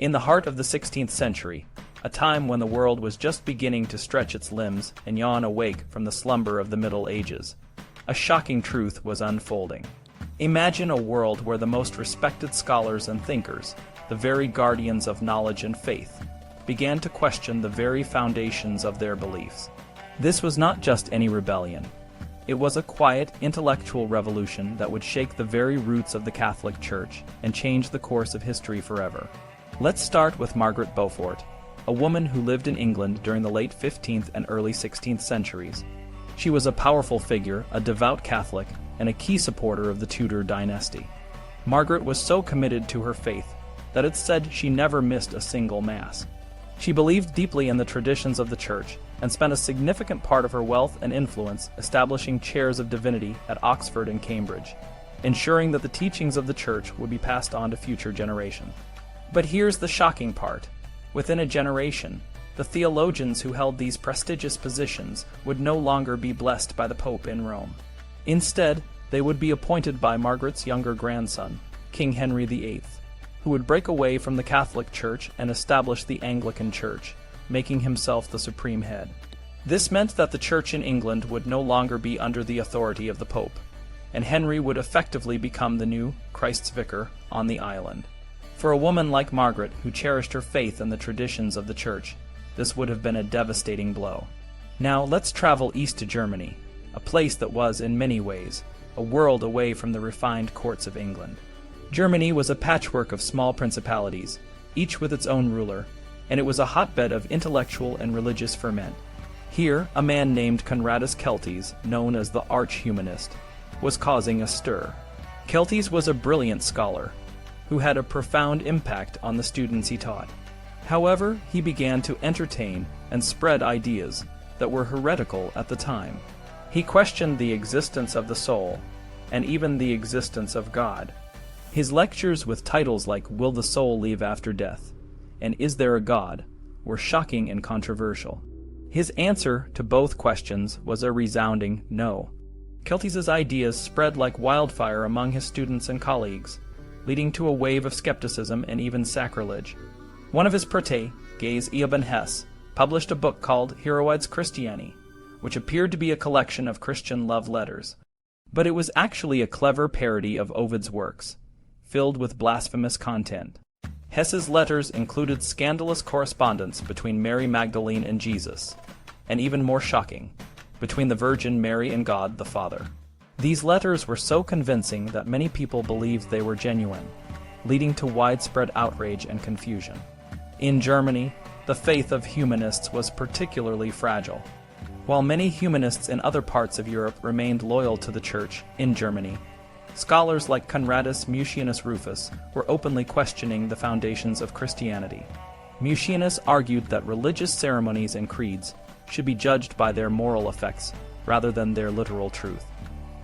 In the heart of the 16th century, a time when the world was just beginning to stretch its limbs and yawn awake from the slumber of the Middle Ages, a shocking truth was unfolding. Imagine a world where the most respected scholars and thinkers, the very guardians of knowledge and faith, began to question the very foundations of their beliefs. This was not just any rebellion. It was a quiet, intellectual revolution that would shake the very roots of the Catholic Church and change the course of history forever. Let's start with Margaret Beaufort, a woman who lived in England during the late 15th and early 16th centuries. She was a powerful figure, a devout Catholic, and a key supporter of the Tudor dynasty. Margaret was so committed to her faith that it's said she never missed a single Mass. She believed deeply in the traditions of the Church and spent a significant part of her wealth and influence establishing chairs of divinity at Oxford and Cambridge, ensuring that the teachings of the Church would be passed on to future generations. But here's the shocking part. Within a generation, the theologians who held these prestigious positions would no longer be blessed by the Pope in Rome. Instead, they would be appointed by Margaret's younger grandson, King Henry VIII, who would break away from the Catholic Church and establish the Anglican Church, making himself the supreme head. This meant that the Church in England would no longer be under the authority of the Pope, and Henry would effectively become the new Christ's vicar on the island. For a woman like Margaret, who cherished her faith in the traditions of the Church, this would have been a devastating blow. Now let's travel east to Germany, a place that was, in many ways, a world away from the refined courts of England. Germany was a patchwork of small principalities, each with its own ruler, and it was a hotbed of intellectual and religious ferment. Here, a man named Conradus Celtis, known as the arch-humanist, was causing a stir. Celtis was a brilliant scholar, who had a profound impact on the students he taught. However, he began to entertain and spread ideas that were heretical at the time. He questioned the existence of the soul, and even the existence of God. His lectures with titles like "Will the Soul Leave After Death?" and "Is There a God?" were shocking and controversial. His answer to both questions was a resounding no. Celtis's ideas spread like wildfire among his students and colleagues, leading to a wave of skepticism and even sacrilege. One of his protégés, Gaius Ibn Hess, published a book called Heroides Christiani, which appeared to be a collection of Christian love letters. But it was actually a clever parody of Ovid's works, filled with blasphemous content. Hess's letters included scandalous correspondence between Mary Magdalene and Jesus, and even more shocking, between the Virgin Mary and God the Father. These letters were so convincing that many people believed they were genuine, leading to widespread outrage and confusion. In Germany, the faith of humanists was particularly fragile. While many humanists in other parts of Europe remained loyal to the Church, in Germany, scholars like Conradus Mucianus Rufus were openly questioning the foundations of Christianity. Mucianus argued that religious ceremonies and creeds should be judged by their moral effects rather than their literal truth.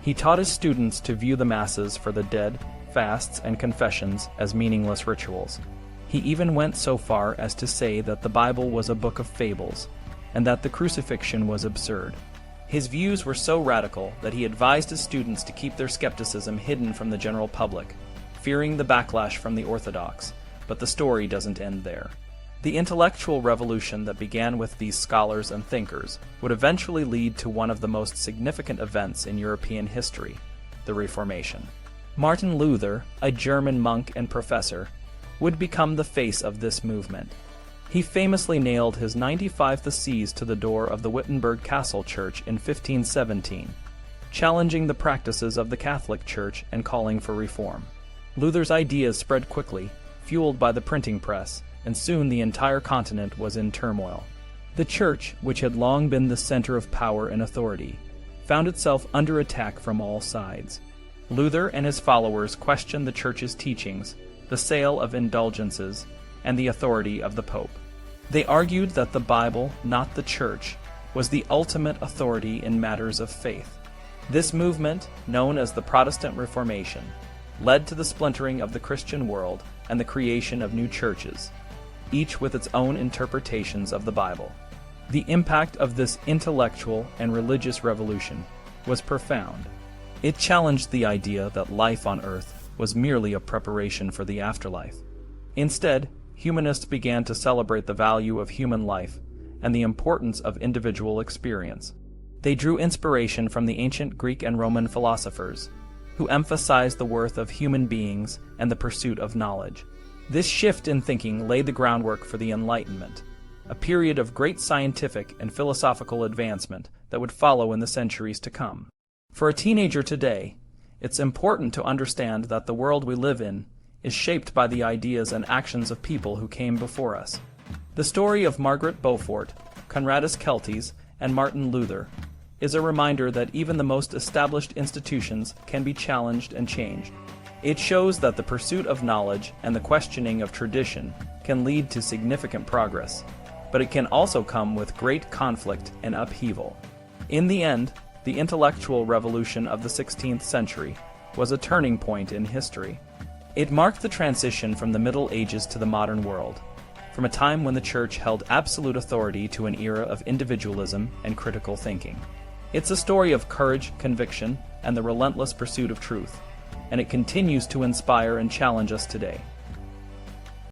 He taught his students to view the Masses for the dead, fasts, and confessions as meaningless rituals. He even went so far as to say that the Bible was a book of fables, and that the crucifixion was absurd. His views were so radical that he advised his students to keep their skepticism hidden from the general public, fearing the backlash from the Orthodox. But the story doesn't end there. The intellectual revolution that began with these scholars and thinkers would eventually lead to one of the most significant events in European history, the Reformation. Martin Luther, a German monk and professor, would become the face of this movement. He famously nailed his 95 Theses to the door of the Wittenberg Castle Church in 1517, challenging the practices of the Catholic Church and calling for reform. Luther's ideas spread quickly, fueled by the printing press, and soon the entire continent was in turmoil. The Church, which had long been the center of power and authority, found itself under attack from all sides. Luther and his followers questioned the Church's teachings, the sale of indulgences, and the authority of the Pope. They argued that the Bible, not the Church, was the ultimate authority in matters of faith. This movement, known as the Protestant Reformation, led to the splintering of the Christian world and the creation of new churches, each with its own interpretations of the Bible. The impact of this intellectual and religious revolution was profound. It challenged the idea that life on earth was merely a preparation for the afterlife. Instead, humanists began to celebrate the value of human life and the importance of individual experience. They drew inspiration from the ancient Greek and Roman philosophers, who emphasized the worth of human beings and the pursuit of knowledge. This shift in thinking laid the groundwork for the Enlightenment, a period of great scientific and philosophical advancement that would follow in the centuries to come. For a teenager today, it's important to understand that the world we live in is shaped by the ideas and actions of people who came before us. The story of Margaret Beaufort, Conradus Celtis, and Martin Luther is a reminder that even the most established institutions can be challenged and changed. It shows that the pursuit of knowledge and the questioning of tradition can lead to significant progress, but it can also come with great conflict and upheaval. In the end, the intellectual revolution of the 16th century was a turning point in history. It marked the transition from the Middle Ages to the modern world, from a time when the Church held absolute authority to an era of individualism and critical thinking. It's a story of courage, conviction, and the relentless pursuit of truth, and it continues to inspire and challenge us today.